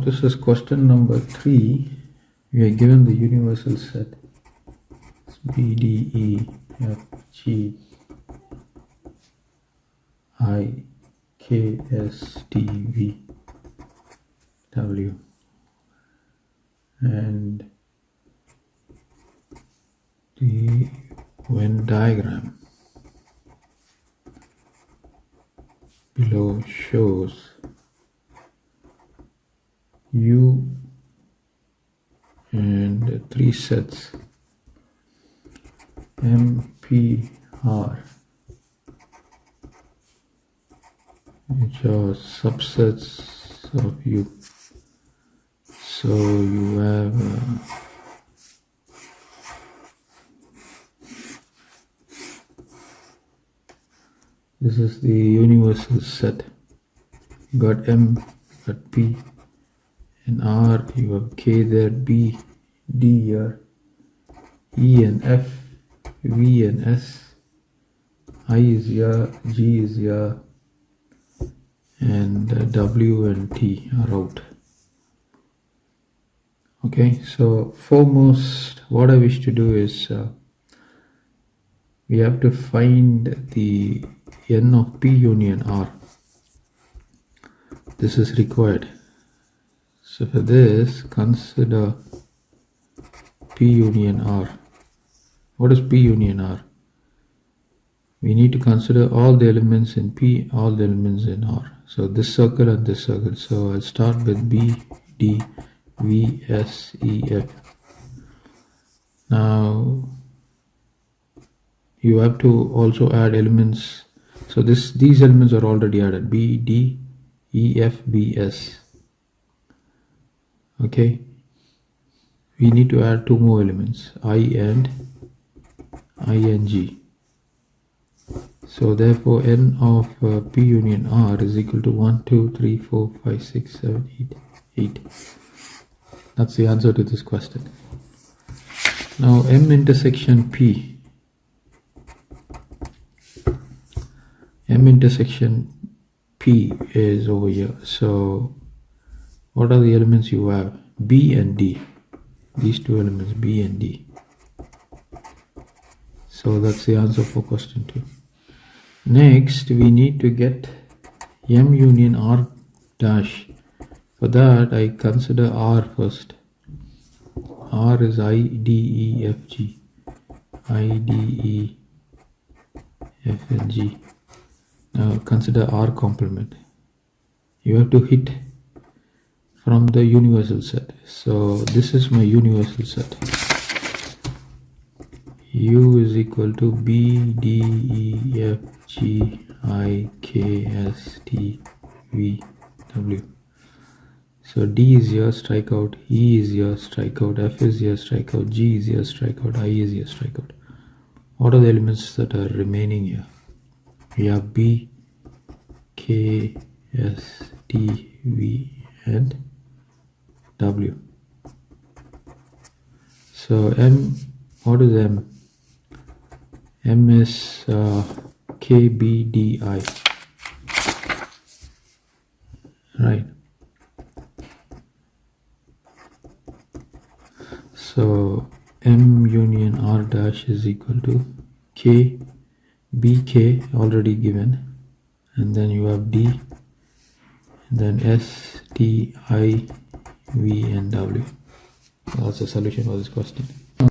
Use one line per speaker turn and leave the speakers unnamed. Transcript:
this is question number 3. We are given the universal set B, D, E, F, G, I, K, S, T, V, W, and the Venn diagram below shows U and 3 sets M, P, R, which are subsets of U. So you have this is the universal set. You got M, you got P, and R, you have K there, B, D here, E and F, V and S, I is here, G is here, and W and T are out. Okay, so foremost, what I wish to do is we have to find the N of P union R. This is required. So for this, consider P union R. What is P union R? We need to consider all the elements in P, all the elements in R. So this circle and this circle. So I'll start with B, D, V, S, E, F. Now you have to also add elements. So these elements are already added. B, D, E, F, B, S. Okay. We need to add 2 more elements, I and G. So therefore N of P union R is equal to 1, 2, 3, 4, 5, 6, 7, 8. That's the answer to this question. Now M intersection P. M intersection P is over here. So what are the elements you have? B and D. These 2 elements, B and D. So that's the answer for question 2. Next, we need to get M union R dash. For that, I consider R first. R is I, D, E, F, G. I, D, E, F, and G. Now consider R complement. You have to hit from the universal set. So this is my universal set. U is equal to B, D, E, F, G, I, K, S, T, V, W. So D is here, strikeout, E is here, strikeout, F is here, strikeout, G is here, strikeout, I is here, strikeout. What are the elements that are remaining here? We have B, K, S, T, V, and W. So M, what is M? M is K, B, D, I. Right. So M union R dash is equal to K, B, K already given, and then you have D, and then S, T, I, V, and W. That's the solution for this question.